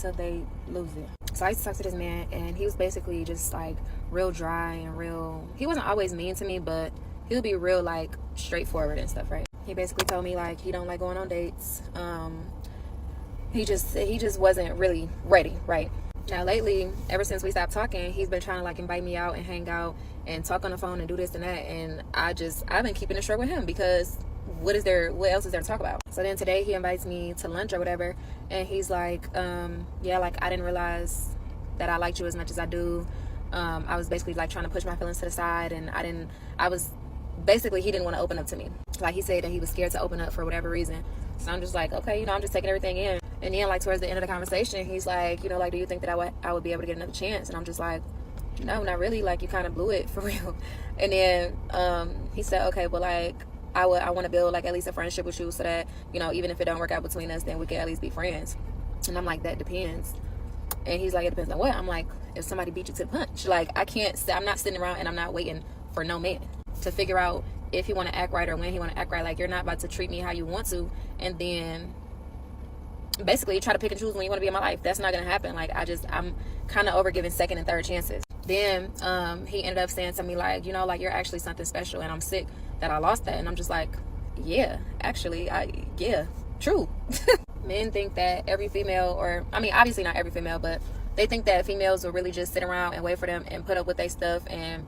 until they lose it. So I used to talk to this man, and he was basically just like real dry and real. He wasn't always mean to me, but he would be real like straightforward and stuff, right? He basically told me like he don't like going on dates. He just wasn't really ready, right? Now lately, ever since we stopped talking, he's been trying to like invite me out and hang out and talk on the phone and do this and that, and I've been keeping it straight with him because what else is there to talk about? So then today he invites me to lunch or whatever, and he's like, yeah, like I didn't realize that I liked you as much as I do. I was basically like trying to push my feelings to the side, and he didn't want to open up to me. Like he said that he was scared to open up for whatever reason. So I'm just like, okay, I'm just taking everything in. And then like towards the end of the conversation, he's like, like, do you think that I would be able to get another chance? And I'm just like, no, not really. Like, you kind of blew it for real. And then he said, okay, well, like I want to build like at least a friendship with you so that, even if it don't work out between us, then we can at least be friends. And I'm like, that depends. And he's like, it depends on what? I'm like, if somebody beat you to the punch. Like, I'm not sitting around and I'm not waiting for no man to figure out if he want to act right or when he want to act right. Like, you're not about to treat me how you want to and then basically try to pick and choose when you want to be in my life. That's not gonna happen. Like, I'm kind of over giving second and third chances. Then he ended up saying to me like, like, you're actually something special, and I'm sick that I lost that. And I'm just like, yeah, actually, true. Men think that every female, or I mean obviously not every female, but they think that females will really just sit around and wait for them and put up with their stuff and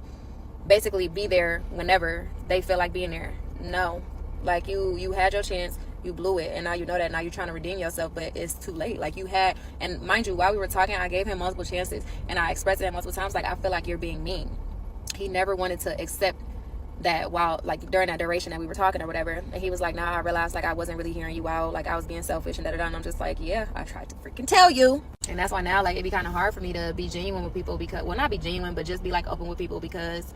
basically be there whenever they feel like being there. No, like you had your chance, you blew it, and now you know that. Now you're trying to redeem yourself, but it's too late. Like, you had, and mind you, while we were talking, I gave him multiple chances, and I expressed it multiple times, like, I feel like you're being mean. He never wanted to accept that while, like, during that duration that we were talking or whatever. And he was like, nah, I realized, like, I wasn't really hearing you out, like, I was being selfish and da-da-da. And I'm just like, yeah, I tried to freaking tell you. And that's why now, like, it'd be kind of hard for me to be genuine with people because, well, not be genuine, but just be, like, open with people, because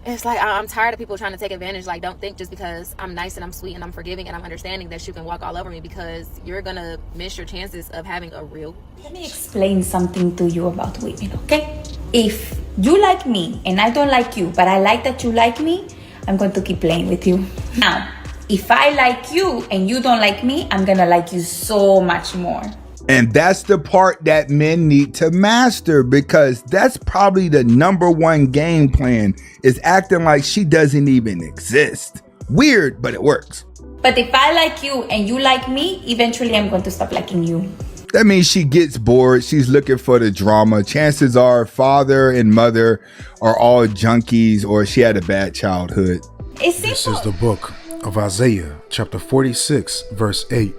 it's like, I'm tired of people trying to take advantage. Like, don't think just because I'm nice and I'm sweet and I'm forgiving and I'm understanding that you can walk all over me, because you're gonna miss your chances of having a real. Let me explain something to you about women, okay? If you like me and I don't like you, but I like that you like me, I'm going to keep playing with you. Now, if I like you and you don't like me, I'm gonna like you so much more. And that's the part that men need to master, because that's probably the number one game plan, is acting like she doesn't even exist. Weird, but it works. But if I like you and you like me, eventually I'm going to stop liking you. That means she gets bored. She's looking for the drama. Chances are father and mother are all junkies, or she had a bad childhood. It's simple. This is the book of Isaiah, chapter 46, verse 8.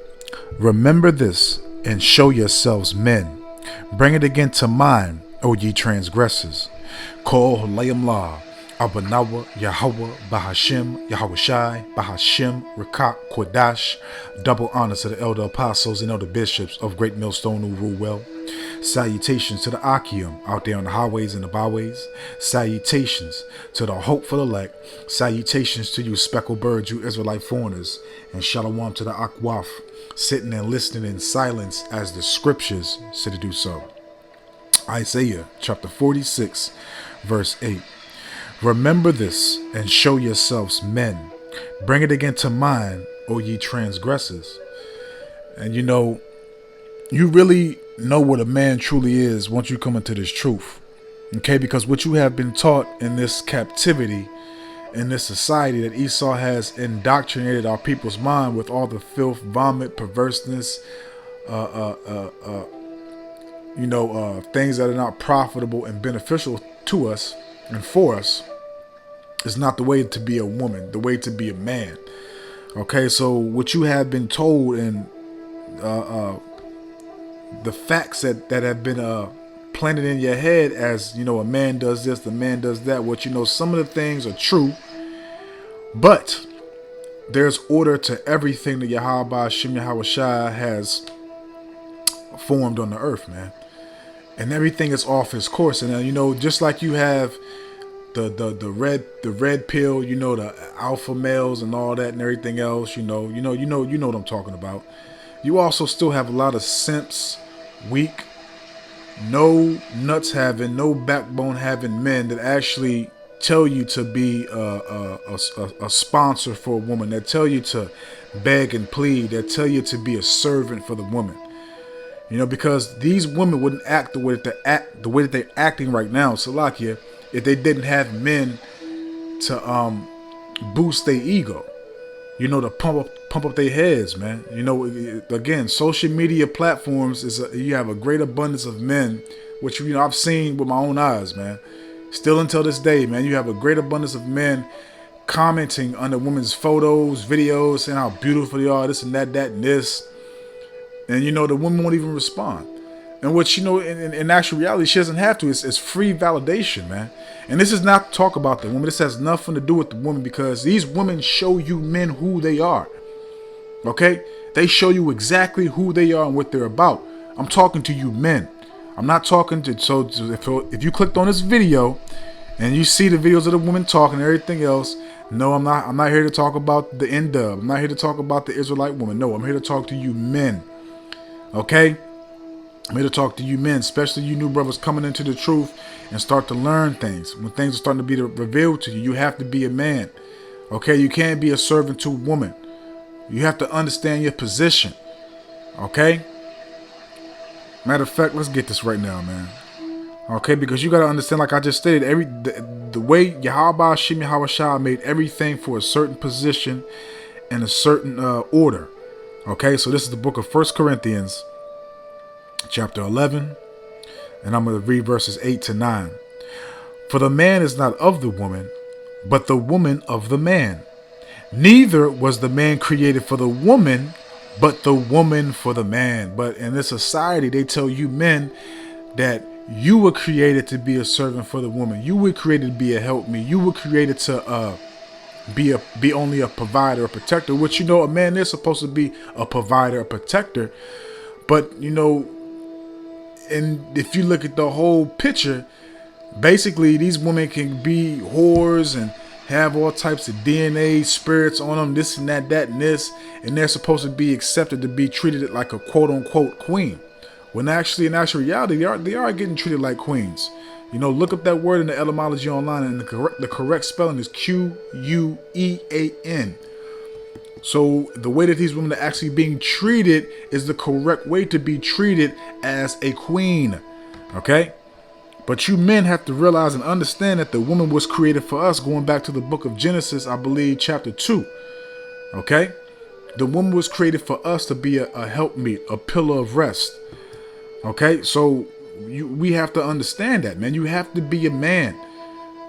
Remember this, and show yourselves men. Bring it again to mind, O ye transgressors. Kol Holayim La, Abanawa, Yahweh, Bahashim, Yahweh Shai, Bahashim, Rekak, Kodash. Double honors to the elder apostles and elder bishops of Great Millstone who rule well. Salutations to the Achium out there on the highways and the byways. Salutations to the hopeful elect. Salutations to you speckled birds, you Israelite foreigners. And shalom to the Akwaf, sitting and listening in silence as the scriptures say to do so. Isaiah chapter 46 verse 8. Remember this and show yourselves men. Bring it again to mind, O ye transgressors. And you really know what a man truly is once you come into this truth. Okay, because what you have been taught in this captivity, in this society that Esau has indoctrinated our people's mind with all the filth, vomit, perverseness, things that are not profitable and beneficial to us and for us, is not the way to be a woman, the way to be a man. Okay, so what you have been told and the facts that have been planted in your head as, a man does this, the man does that, some of the things are true, but there's order to everything that Yahweh Shem Yahweh Shai has formed on the earth, man. And everything is off its course. And just like you have the red pill, the alpha males and all that and everything else, you know what I'm talking about. You also still have a lot of simps, weak, no nuts having, no backbone having men that actually tell you to be a sponsor for a woman, that tell you to beg and plead, that tell you to be a servant for the woman. Because these women wouldn't act the way that they're acting right now, Salakia, if they didn't have men to boost their ego, to pump up their heads, man. Again, social media platforms you have a great abundance of men, which I've seen with my own eyes, man. Still until this day, man, you have a great abundance of men commenting under women's photos, videos, saying how beautiful they are, this and that and this. And the woman won't even respond. And which, in actual reality, she doesn't have to. It's free validation, man. And this is not to talk about the woman. This has nothing to do with the woman, because these women show you men who they are. Okay? They show you exactly who they are and what they're about. I'm talking to you men. I'm not talking to... So if you clicked on this video and you see the videos of the women talking and everything else, no, I'm not here to talk about the N-dub. I'm not here to talk about the Israelite woman. No, I'm here to talk to you men. Okay? I'm here to talk to you men, especially you new brothers coming into the truth and start to learn things. When things are starting to be revealed to you, you have to be a man. Okay? You can't be a servant to a woman. You have to understand your position. Okay? Matter of fact, let's get this right now, man. Okay? Because you got to understand, like I just stated, the way Yahweh Shem Yahweh made everything for a certain position and a certain order. Okay? So this is the book of 1 Corinthians, chapter 11, and I'm going to read verses 8 to 9. For the man is not of the woman, but the woman of the man. Neither was the man created for the woman, but the woman for the man. But in this society, they tell you men that you were created to be a servant for the woman. You were created to be a helpmeet. You were created to be only a provider, a protector, which, a man is supposed to be a provider, a protector. But, and if you look at the whole picture, basically these women can be whores and have all types of DNA spirits on them, this and that and this, and they're supposed to be accepted to be treated like a quote unquote queen. When actually, in actual reality, they are getting treated like queens. Look up that word in the etymology online, and the correct spelling is Quean. So the way that these women are actually being treated is the correct way to be treated as a queen. Okay? But you men have to realize and understand that the woman was created for us, going back to the book of Genesis, I believe, chapter 2. Okay? The woman was created for us to be a helpmeet, a pillar of rest. Okay? So we have to understand that, man. You have to be a man.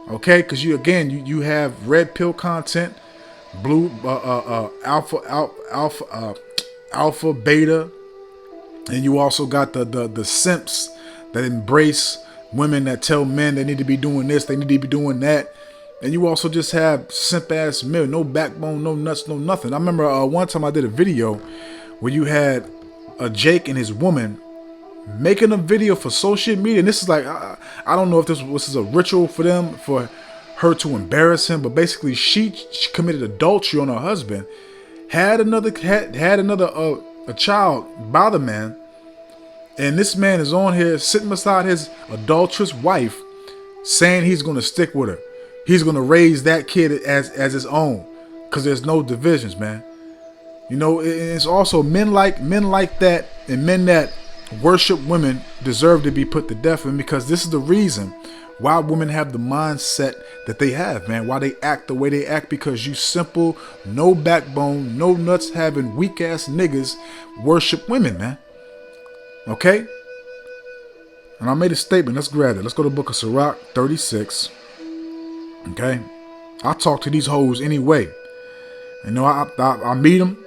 Okay? Because you have red pill content, blue alpha beta, and you also got the simps that embrace women that tell men they need to be doing this, they need to be doing that. And you also just have simp ass men, no backbone, no nuts, no nothing. I remember one time I did a video where you had a Jake and his woman making a video for social media, and this is like I don't know if this is a ritual for them, for her to embarrass him, but basically she committed adultery on her husband, had another a child by the man, and this man is on here sitting beside his adulterous wife, saying he's going to stick with her, he's going to raise that kid as his own, because there's no divisions, man. It's also men like that, and men that worship women deserve to be put to death, and because this is the reason why women have the mindset that they have, man. Why they act the way they act, because you simple, no backbone, no nuts having weak ass niggas worship women, man. Okay? And I made a statement. Let's grab it. Let's go to the book of Sirach 36. Okay? I talk to these hoes anyway. I meet them.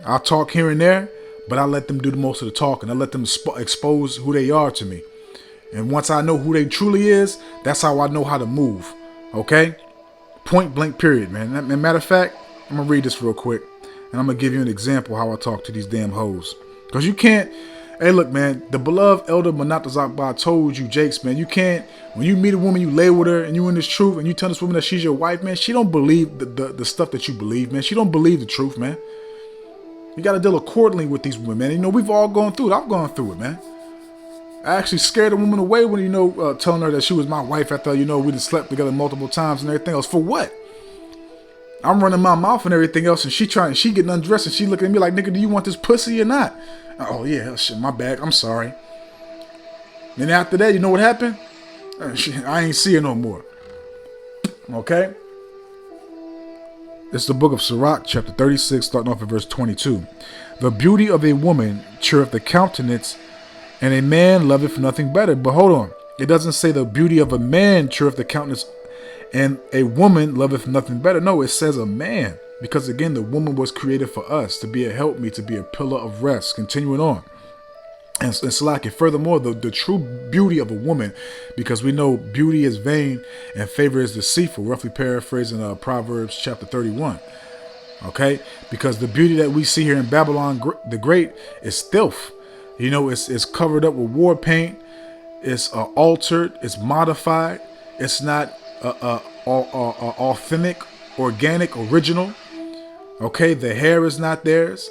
I talk here and there, but I let them do the most of the talking. I let them expose who they are to me. And once I know who they truly is, that's how I know how to move. Okay? Point blank period, man. And matter of fact, I'm going to read this real quick, and I'm going to give you an example how I talk to these damn hoes. Because you can't... Hey, look, man. The beloved elder Manatazakba told you, Jakes, man, you can't... When you meet a woman, you lay with her, and you in this truth, and you tell this woman that she's your wife, man, she don't believe the stuff that you believe, man. She don't believe the truth, man. You got to deal accordingly with these women, man. We've all gone through it. I've gone through it, man. I actually scared a woman away when, telling her that she was my wife after, we'd slept together multiple times and everything else. For what? I'm running my mouth and everything else, and she getting undressed, and she looking at me like, nigga, do you want this pussy or not? Oh yeah, shit, my bad, I'm sorry. Then after that, you know what happened? I ain't see her no more. Okay? It's the book of Sirach, chapter 36, starting off at verse 22. The beauty of a woman cheereth the countenance, and a man loveth nothing better. But hold on. It doesn't say the beauty of a man cheereth the countenance, and a woman loveth nothing better. No, it says a man. Because again, the woman was created for us, to be a helpmeet, to be a pillar of rest. Continuing on. And Salaki, furthermore, the true beauty of a woman, because we know beauty is vain and favor is deceitful, roughly paraphrasing Proverbs chapter 31. Okay? Because the beauty that we see here in Babylon the Great is filth. You know, it's covered up with war paint. It's altered. It's modified. It's not authentic, organic, original. Okay? The hair is not theirs.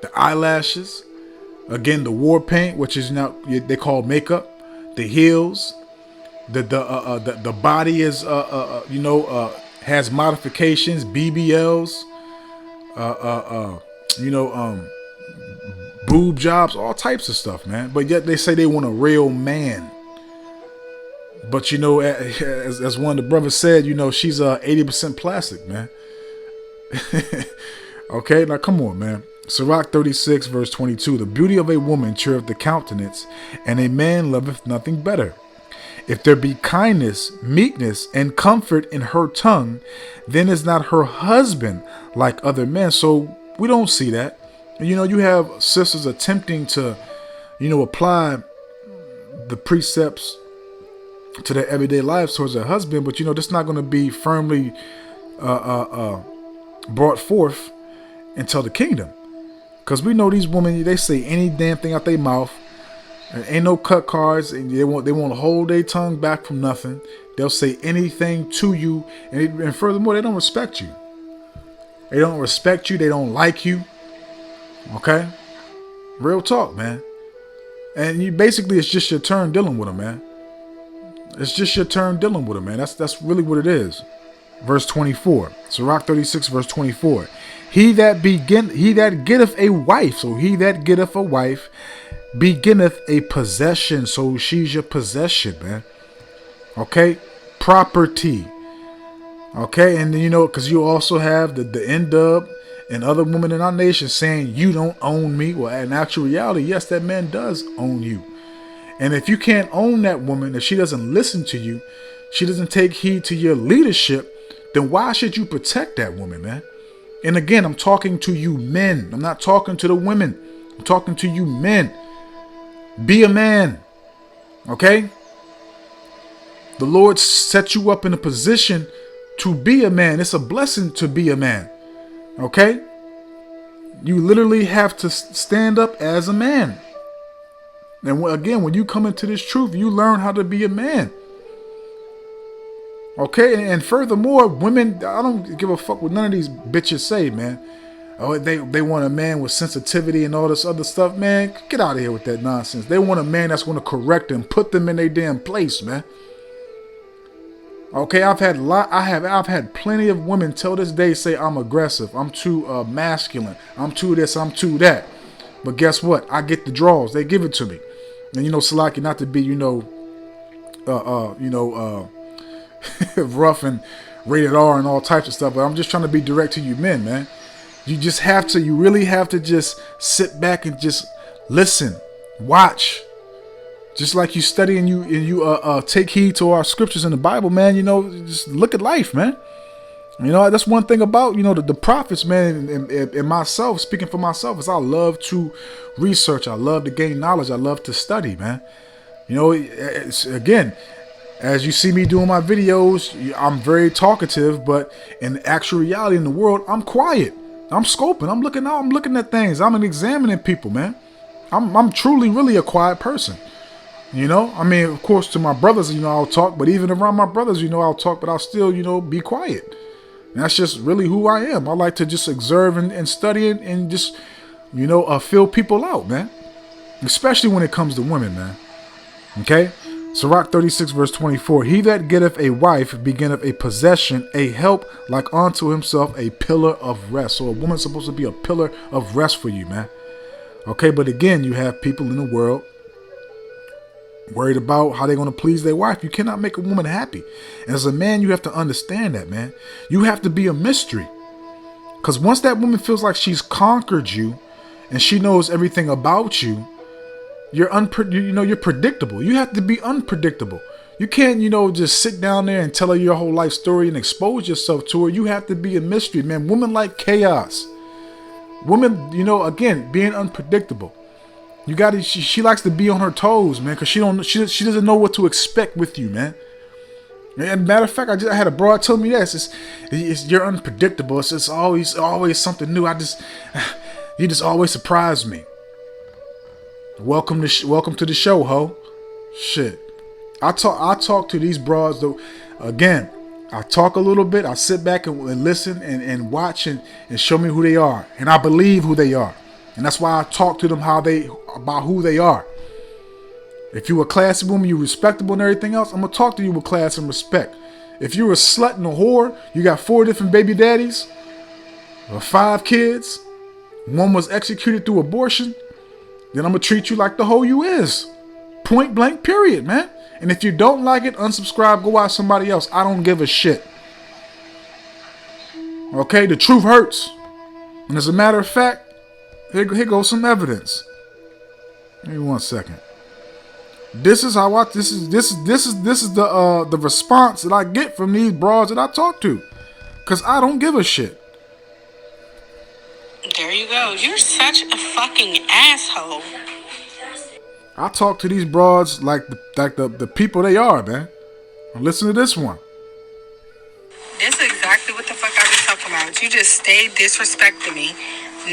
The eyelashes. Again, the war paint, which is now they call makeup, the heels, the body is has modifications, BBLs, boob jobs, all types of stuff, man. But yet they say they want a real man. But as one of the brothers said, she's 80% plastic, man. Okay, now come on, man. Sirach 36 verse 22. The beauty of a woman cheereth the countenance, and a man loveth nothing better. If there be kindness, meekness, and comfort in her tongue, then is not her husband like other men. So we don't see that. You have sisters attempting to, apply the precepts to their everyday lives towards their husband, but that's not going to be firmly brought forth until the kingdom. Because we know these women, they say any damn thing out their mouth. Ain't no cut cards. They want to hold their tongue back from nothing. They'll say anything to you. And furthermore, they don't respect you. They don't respect you. They don't like you. Okay? Real talk, man. And it's just your turn dealing with them, man. It's just your turn dealing with them, man. That's really what it is. Verse 24. Sirach 36, verse 24. He that getteth a wife, so he that getteth a wife beginneth a possession, so she's your possession, man. Okay, property. Okay, and because you also have the Indub and other women in our nation saying you don't own me. Well, in actual reality, yes, that man does own you. And if you can't own that woman, if she doesn't listen to you, she doesn't take heed to your leadership, then why should you protect that woman, man? And again, I'm talking to you men. I'm not talking to the women. I'm talking to you men. Be a man. Okay? The Lord set you up in a position to be a man. It's a blessing to be a man. Okay? You literally have to stand up as a man. And again, when you come into this truth, you learn how to be a man. Okay, and furthermore, women, I don't give a fuck what none of these bitches say, man. Oh, they want a man with sensitivity and all this other stuff, man. Get out of here with that nonsense. They want a man that's going to correct them, put them in their damn place, man. Okay, I've had plenty of women till this day say I'm aggressive, I'm too masculine, I'm too this, I'm too that. But guess what? I get the draws. They give it to me. And Salaki, not to be, rough and rated R and all types of stuff, but I'm just trying to be direct to you men, man. You really have to just sit back and just listen, watch. Just like you study and you take heed to our scriptures in the Bible, man, just look at life, man. That's one thing about, the prophets, man, and myself, speaking for myself, is I love to research. I love to gain knowledge. I love to study, man. Again, as you see me doing my videos, I'm very talkative, but in actual reality in the world, I'm quiet. I'm scoping. I'm looking out. I'm looking at things. I'm examining people, man. I'm truly, really a quiet person. Of course, to my brothers, I'll talk, but even around my brothers, I'll talk, but I'll still, be quiet. And that's just really who I am. I like to just observe and study and just, feel people out, man. Especially when it comes to women, man. Okay? Sirach 36 verse 24. He that getteth a wife beginneth a possession, a help like unto himself, a pillar of rest. So a woman's supposed to be a pillar of rest for you, man. Okay, but again, you have people in the world worried about how they're going to please their wife. You cannot make a woman happy. And as a man, you have to understand that, man. You have to be a mystery. Because once that woman feels like she's conquered you and she knows everything about you, you're predictable. You have to be unpredictable. You can't, just sit down there and tell her your whole life story and expose yourself to her. You have to be a mystery, man. Women like chaos. Women, again, being unpredictable. You got to. She likes to be on her toes, man, because she doesn't know what to expect with you, man. And matter of fact, I had a broad tell me this. You're unpredictable. It's always something new. You just always surprise me. Welcome to the show, ho. Shit. I talk to these broads though. Again, I talk a little bit. I sit back and listen and watch and show me who they are, and I believe who they are, and that's why I talk to them about who they are. If you're a classy woman, you're respectable and everything else, I'm gonna talk to you with class and respect. If you're a slut and a whore, you got 4 different baby daddies, or 5 kids, one was executed through abortion, then I'm gonna treat you like the hoe you is. Point blank, period, man. And if you don't like it, unsubscribe, go watch somebody else. I don't give a shit. Okay, the truth hurts. And as a matter of fact, here goes some evidence. Give me 1 second. This is the response that I get from these broads that I talk to. Cause I don't give a shit. There you go. You're such a fucking asshole. I talk to these broads like the people they are, man. Listen to this one. This is exactly what the fuck I was talking about. You just stayed disrespecting me.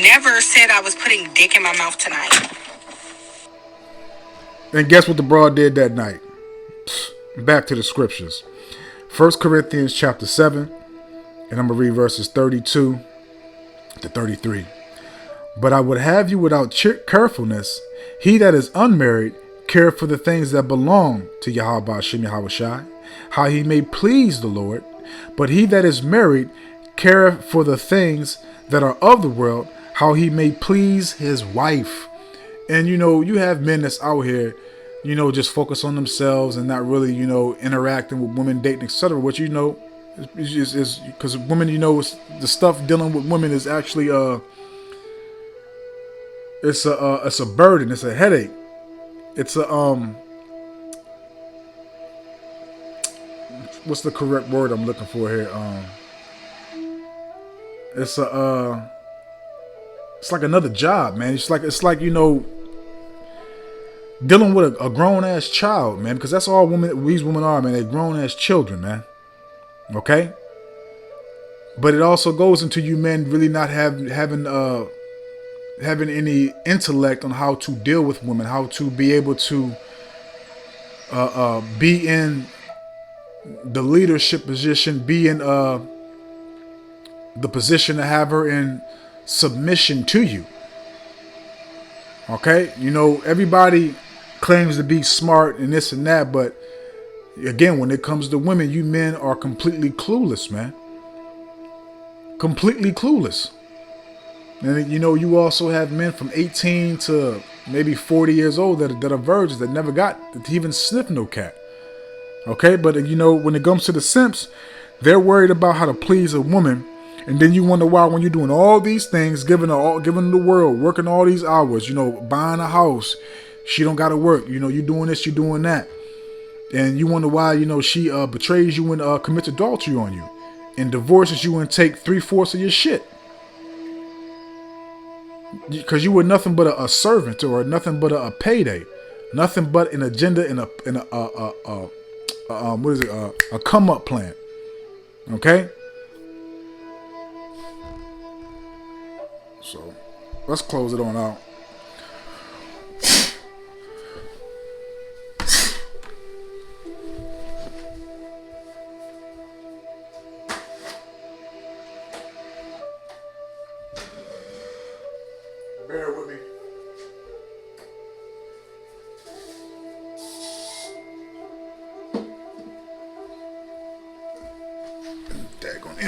Never said I was putting dick in my mouth tonight. And guess what the broad did that night? Back to the scriptures. 1 Corinthians chapter 7. And I'm going to read verses 32 to 33. But I would have you without carefulness. He that is unmarried care for the things that belong to Yahweh Hashem Yahushai, how he may please the Lord. But he that is married care for the things that are of the world, how he may please his wife. And you have men that's out here, just focus on themselves and not really, interacting with women, dating, etc. Which is because women, the stuff dealing with women is actually it's a burden, it's a headache, it's a what's the correct word I'm looking for here? It's like another job, man. It's like dealing with a grown ass child, man, because that's all these women are, man. They're grown ass children, man. Okay? But it also goes into you men really not having any intellect on how to deal with women, how to be able to be in the leadership position, be in the position to have her in submission to you. Okay? Everybody claims to be smart and this and that, but again, when it comes to women, you men are completely clueless, man. Completely clueless. And you also have men from 18 to maybe 40 years old that are virgins that never got to even sniff no cat. Okay, but when it comes to the simps, they're worried about how to please a woman, and then you wonder why when you're doing all these things, giving the world, working all these hours, buying a house, she don't got to work. You're doing this, you're doing that, and you wonder why she betrays you and commits adultery on you, and divorces you and take 3/4 of your shit. Because you were nothing but a servant or nothing but a payday, nothing but an agenda and a come up plan. Okay, so let's close it on out. Bear with me.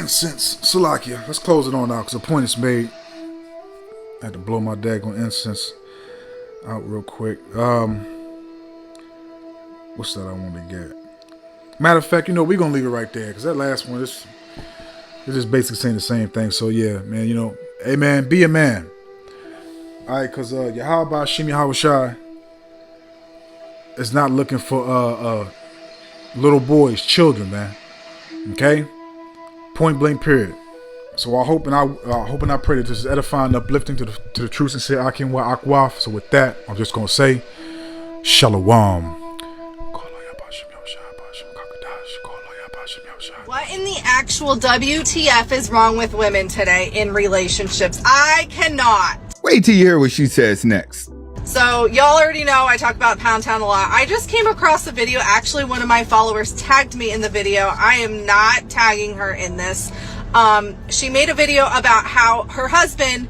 incense. Salakia. Let's close it on out because the point is made. I had to blow my daggone incense out real quick. What's that I want to get? Matter of fact, we're going to leave it right there because that last one is just basically saying the same thing. So, yeah, man, hey, man, be a man. All right, because Yahweh Shimi Hawashai is not looking for little boys, children, man. Okay? Point blank, period. So I hope and I pray that this is edifying, uplifting to the truth and say Akim wa Akwaf. So with that, I'm just gonna say Shalom. What in the actual WTF is wrong with women today in relationships? I cannot. Wait till you hear what she says next. So y'all already know I talk about Pound Town a lot. I just came across a video. Actually, one of my followers tagged me in the video. I am not tagging her in this. She made a video about how her husband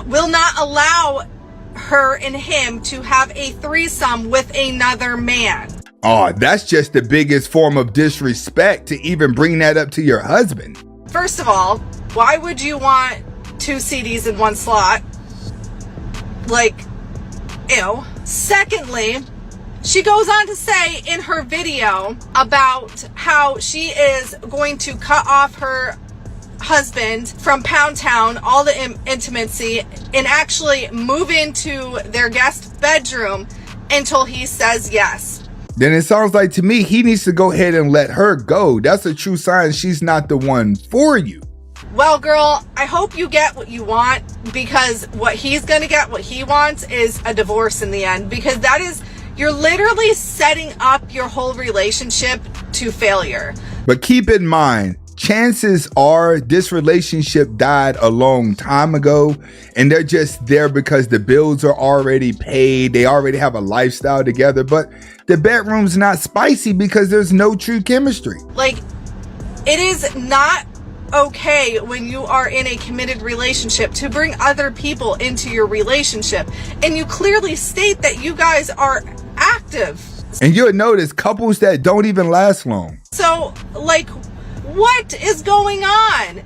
will not allow her and him to have a threesome with another man. Oh, that's just the biggest form of disrespect to even bring that up to your husband. First of all, why would you want 2 CDs in one slot? Like, ew. Secondly, she goes on to say in her video about how she is going to cut off her husband from Pound Town, all the intimacy, and actually move into their guest bedroom until he says yes. Then it sounds like to me he needs to go ahead and let her go. That's a true sign she's not the one for you. Well, girl, I hope you get what you want, because what he's going to get, what he wants, is a divorce in the end, because you're literally setting up your whole relationship to failure. But keep in mind, chances are this relationship died a long time ago and they're just there because the bills are already paid. They already have a lifestyle together, but the bedroom's not spicy because there's no true chemistry. Like, it is not okay when you are in a committed relationship to bring other people into your relationship. And you clearly state that you guys are active. And you'll notice couples that don't even last long. So, like, what is going on?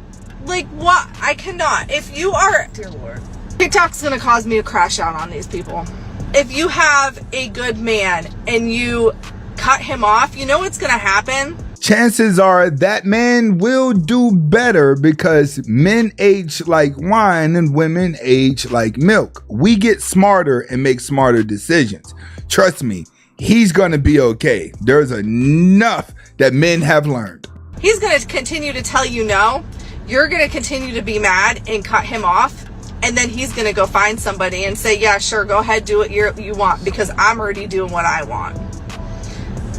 Like, what? I cannot. If you are... Dear Lord. TikTok's gonna cause me to crash out on these people. If you have a good man and you cut him off, you know what's gonna happen? Chances are that man will do better because men age like wine and women age like milk. We get smarter and make smarter decisions. Trust me, he's gonna be okay. There's enough that men have learned. He's going to continue to tell you no. You're going to continue to be mad and cut him off. And then he's going to go find somebody and say, yeah, sure, go ahead, do what you want, because I'm already doing what I want.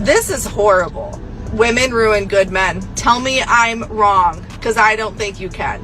This is horrible. Women ruin good men. Tell me I'm wrong, because I don't think you can.